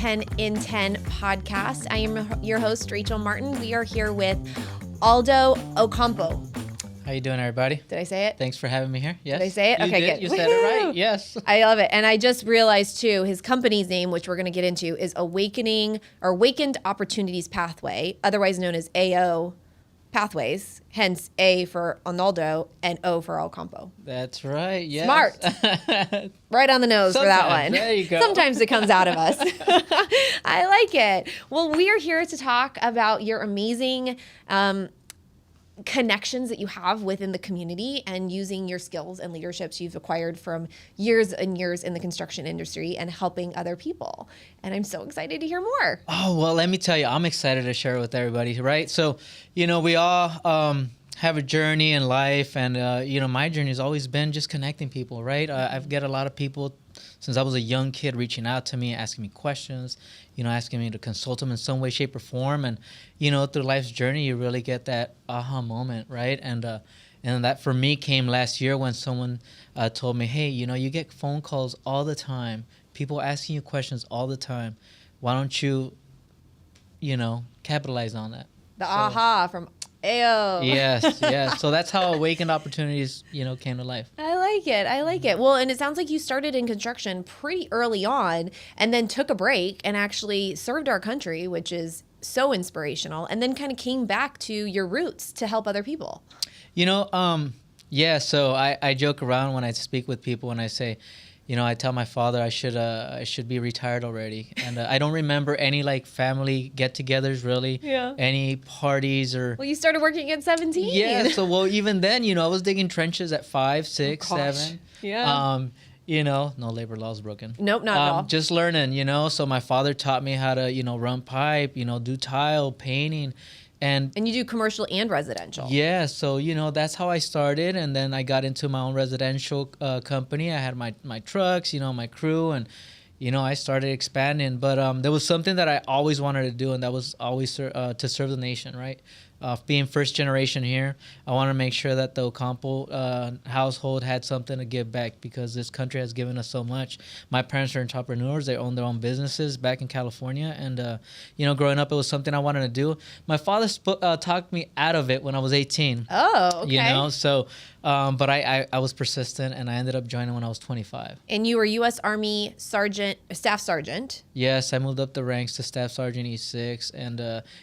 10 in 10 podcast. I am your host, Rachel Martin. We are here with Aldo Ocampo. How you doing, everybody? Did I say it? Thanks for having me here. Yes. Did I say it? Okay, good. You said it right. Yes. I love it. And I just realized, too, his company's name, which we're going to get into, is Awakened Opportunities Pathway, otherwise known as AO Pathways, hence A for Aldo and O for Ocampo. That's right. Yes. Smart. Right on the nose for that one. There you go. Sometimes it comes out of us. I like it. Well, we are here to talk about your amazing connections that you have within the community and using your skills and leaderships you've acquired from years and years in the construction industry and helping other people. And I'm so excited to hear more. Oh, well, let me tell you, I'm excited to share it with everybody, right? So, we all have a journey in life, and, my journey has always been just connecting people, right? I've got a lot of people since I was a young kid reaching out to me, asking me questions, asking me to consult them in some way, shape, or form. And, through life's journey, you really get that aha moment, right? And that for me came last year when someone told me, hey, you get phone calls all the time, people asking you questions all the time. Why don't you, capitalize on that? Aha from Ayo. Yes. So that's how Awakened Opportunities, came to life. I like it. Well, and it sounds like you started in construction pretty early on and then took a break and actually served our country, which is so inspirational, and then kind of came back to your roots to help other people. So I joke around when I speak with people and I say, I tell my father I should be retired already. And I don't remember any family get-togethers really. Yeah. Any parties or. Well, you started working at 17. Yeah. So even then, I was digging trenches at 5, 6, 7. Yeah. No labor laws broken. Nope, not at all. Just learning, So my father taught me how to, run pipe, do tile, painting. And you do commercial and residential. Yeah, so, that's how I started. And then I got into my own residential company. I had my trucks, my crew, and, I started expanding. But there was something that I always wanted to do, and that was always to serve the nation, right? Being first generation here, I want to make sure that the Ocampo household had something to give back because this country has given us so much. My parents are entrepreneurs. They own their own businesses back in California. And, growing up, it was something I wanted to do. My father talked me out of it when I was 18. Oh, okay. But I was persistent, and I ended up joining when I was 25. And you were U.S. Army Staff Sergeant. Yes, I moved up the ranks to Staff Sergeant E6. And,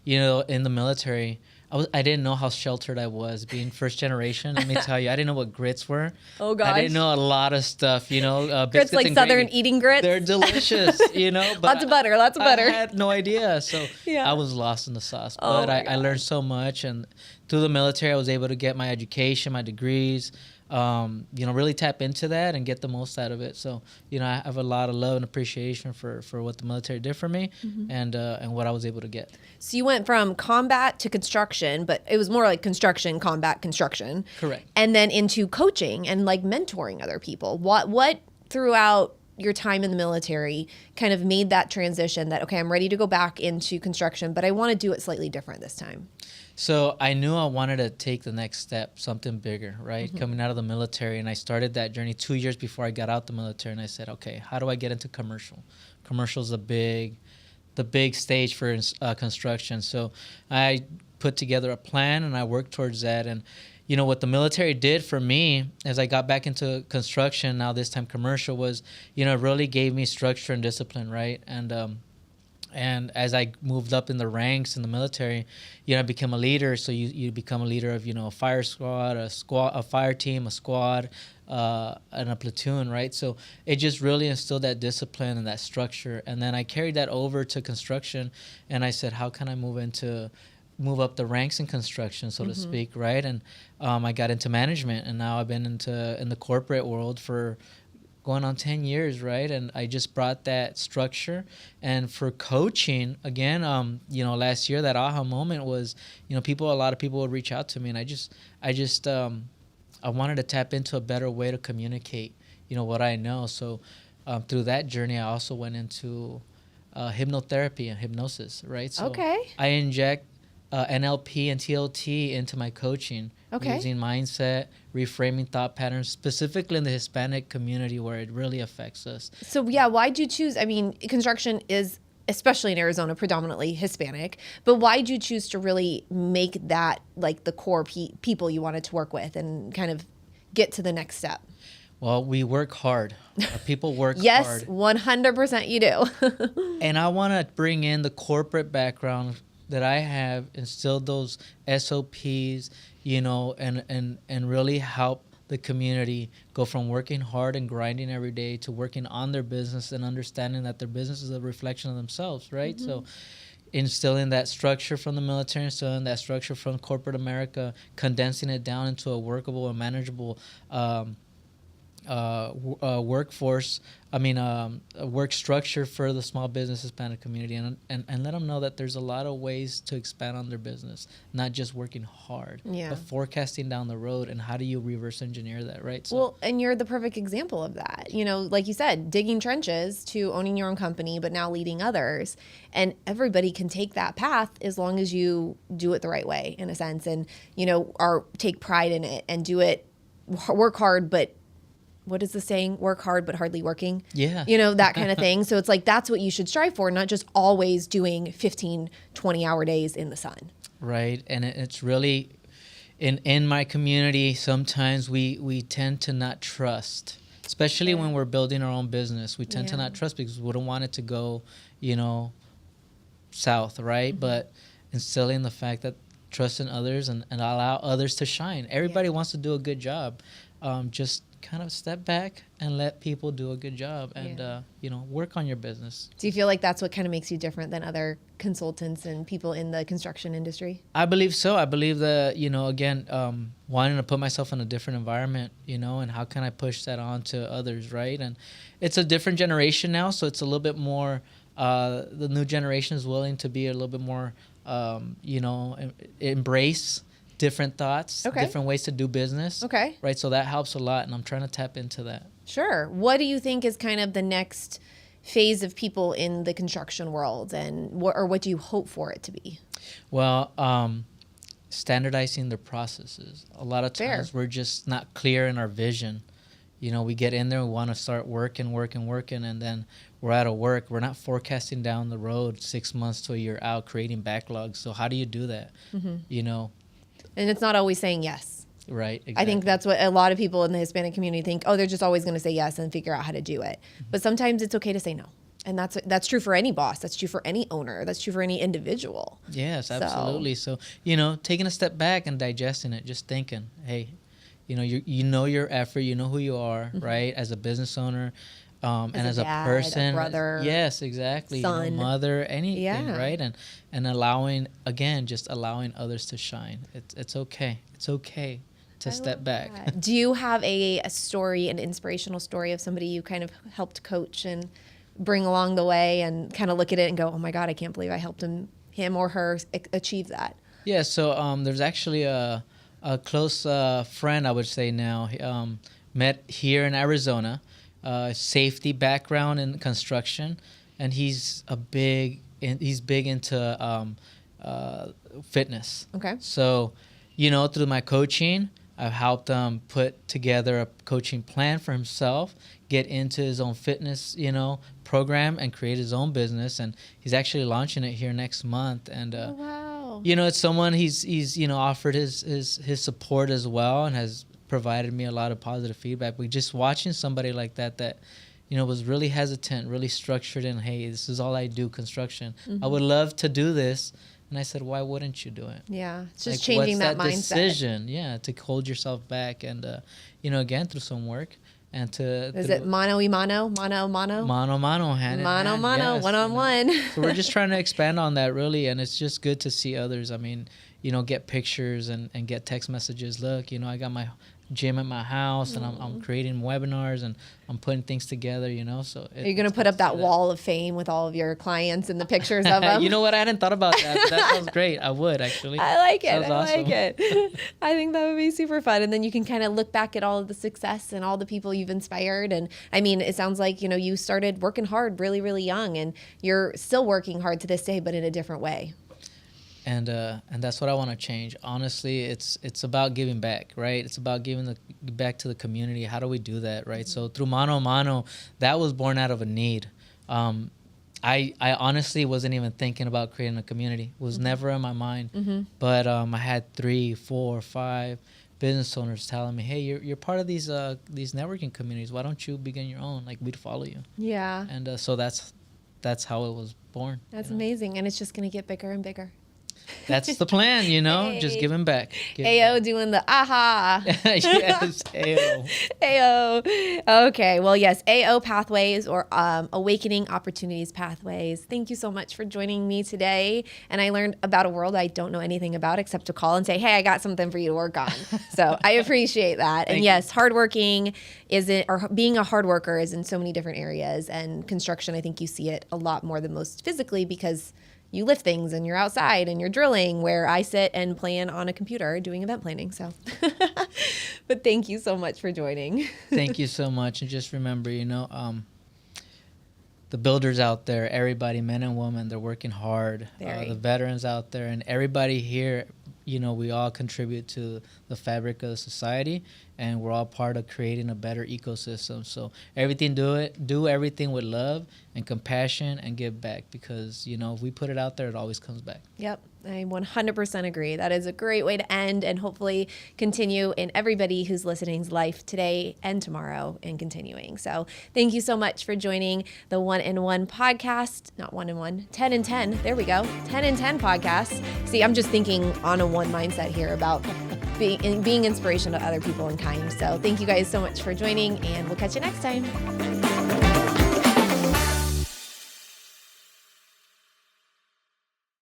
in the military, I didn't know how sheltered I was being first generation. Let me tell you, I didn't know what grits were. Oh, gosh. I didn't know a lot of stuff, grits like Southern gravy. eating grits? They're delicious, But lots of butter. I had no idea. So I was lost in the sauce. But I learned so much. And through the military, I was able to get my education, my degrees, really tap into that and get the most out of it. So, I have a lot of love and appreciation for what the military did for me and what I was able to get. So you went from combat to construction, but it was more like construction, combat, construction. Correct. And then into coaching and mentoring other people. What throughout your time in the military kind of made that transition that, okay, I'm ready to go back into construction, but I want to do it slightly different this time? So I knew I wanted to take the next step, something bigger, right? Coming out of the military. And I started that journey 2 years before I got out the military. And I said, okay, how do I get into commercial? Commercial is the big stage for construction. So I put together a plan and I worked towards that. And, what the military did for me as I got back into construction, now this time commercial, was, it really gave me structure and discipline, right? And as I moved up in the ranks in the military, I became a leader. So you become a leader of, a fire squad, a fire team, a squad, and a platoon, right? So it just really instilled that discipline and that structure. And then I carried that over to construction, and I said, how can I move up the ranks in construction, so to speak, right? And I got into management, and now I've been in the corporate world for going on 10 years, right? And I just brought that structure. And for coaching, again, last year, that aha moment was, a lot of people would reach out to me, and I wanted to tap into a better way to communicate, what I know. So through that journey, I also went into hypnotherapy and hypnosis, right? So I inject NLP and TLT into my coaching, using mindset, reframing thought patterns, specifically in the Hispanic community where it really affects us. So, yeah, why'd you choose? I mean, construction is especially in Arizona, predominantly Hispanic. But why did you choose to really make that like the core people you wanted to work with and kind of get to the next step? Well, we work hard. Our people work yes, hard. 100% you do. And I want to bring in the corporate background that I have, instill those SOPs, you know, and really help the community go from working hard and grinding every day to working on their business and understanding that their business is a reflection of themselves, right? Mm-hmm. So instilling that structure from the military, instilling that structure from corporate America, condensing it down into a workable and manageable workforce, a work structure for the small business Hispanic community, and let them know that there's a lot of ways to expand on their business, not just working hard, but forecasting down the road, and how do you reverse engineer that, right? So, well, and you're the perfect example of that. You know, like you said, digging trenches to owning your own company, but now leading others. And everybody can take that path as long as you do it the right way, in a sense, and, you know, take pride in it and do it, work hard, but what is the saying? Work hard, but hardly working. Yeah. You know, that kind of thing. So it's like, that's what you should strive for, not just always doing 15, 20-hour days in the sun. Right. And it's really, in my community, sometimes we tend to not trust, especially when we're building our own business. We tend to not trust because we don't want it to go, you know, south, right? Mm-hmm. But instilling the fact that trust in others and allow others to shine. Everybody wants to do a good job. Just kind of step back and let people do a good job and, you know, work on your business. Do you feel like that's what kind of makes you different than other consultants and people in the construction industry? I believe so. I believe that, you know, again, wanting to put myself in a different environment, you know, and how can I push that on to others, right? And it's a different generation now, so it's a little bit more, the new generation is willing to be a little bit more, you know, embrace different thoughts, different ways to do business. Okay. Right. So that helps a lot. And I'm trying to tap into that. Sure. What do you think is kind of the next phase of people in the construction world, and what do you hope for it to be? Well, standardizing their processes. A lot of times we're just not clear in our vision. You know, we get in there, we want to start working, and then we're out of work. We're not forecasting down the road 6 months to a year out, creating backlogs. So how do you do that? Mm-hmm. You know? And it's not always saying yes. Right. Exactly. I think that's what a lot of people in the Hispanic community think. Oh, they're just always going to say yes and figure out how to do it. Mm-hmm. But sometimes it's okay to say no. And that's true for any boss. That's true for any owner. That's true for any individual. Yes, absolutely. So, you know, taking a step back and digesting it, just thinking, hey, you know, you know your effort, you know who you are, mm-hmm. right? As a business owner, and as a dad, person, a brother, yes, exactly, son, you know, mother, anything, right? And allowing others to shine. It's okay. It's okay to step back. That. Do you have a story, an inspirational story of somebody you kind of helped coach and bring along the way, and kind of look at it and go, oh my God, I can't believe I helped him or her achieve that? Yeah. So there's actually a close friend, I would say now, met here in Arizona. Safety background in construction, and he's big into fitness. Okay. So, you know, through my coaching, I've helped him put together a coaching plan for himself, get into his own fitness, you know, program, and create his own business. And he's actually launching it here next month. And wow. You know, it's someone he's you know, offered his support as well, and has provided me a lot of positive feedback. But just watching somebody like that, you know, was really hesitant, really structured in, hey, this is all I do, construction. Mm-hmm. I would love to do this. And I said, why wouldn't you do it? Yeah, it's just like, changing that mindset. Decision, to hold yourself back. And, you know, again, through some work. And is it mano y mano? Mano, mano? Mano, hand in hand. Mano, yes, one-on-one. You know? So we're just trying to expand on that, really. And it's just good to see others. I mean, you know, get pictures and get text messages. Look, you know, I got my gym at my house, and I'm creating webinars, and I'm putting things together, you know. So are you going to put up that wall of fame with all of your clients and the pictures of them? You know what? I hadn't thought about that. But that sounds great. I would, actually. I like it. Awesome. Like it. I think that would be super fun. And then you can kind of look back at all of the success and all the people you've inspired. And I mean, it sounds like, you know, you started working hard really, really young, and you're still working hard to this day, but in a different way. And that's what I want to change. Honestly, it's about giving back, right? It's about giving back to the community. How do we do that, right? Mm-hmm. So through Mano, that was born out of a need. I honestly wasn't even thinking about creating a community. It was never in my mind. But I had 3, 4, 5 business owners telling me, "Hey, you're part of these networking communities. Why don't you begin your own? Like, we'd follow you." Yeah. And so that's how it was born. That's amazing, and it's just going to get bigger and bigger. That's the plan, Hey. just giving back. Ayo doing the aha. Yes, Ayo. AO. Okay. Well, yes, AO Pathways, or Awakening Opportunities Pathways. Thank you so much for joining me today. And I learned about a world I don't know anything about except to call and say, hey, I got something for you to work on. So I appreciate that. And yes, hardworking or being a hard worker is in so many different areas. And construction, I think you see it a lot more than most physically because you lift things and you're outside and you're drilling, where I sit and plan on a computer doing event planning. So, but thank you so much for joining. Thank you so much. And just remember, the builders out there, everybody, men and women, they're working hard. The veterans out there and everybody here, we all contribute to the fabric of society, and we're all part of creating a better ecosystem. So do everything with love and compassion and give back, because, if we put it out there, it always comes back. Yep. I 100% agree. That is a great way to end and hopefully continue in everybody who's listening's life today and tomorrow and continuing. So thank you so much for joining the 1 in 1 podcast, not 1 in 1, 10 in 10. There we go. 10 in 10 podcast. See, I'm just thinking on a one mindset here about being inspiration to other people in kind. So thank you guys so much for joining, and we'll catch you next time.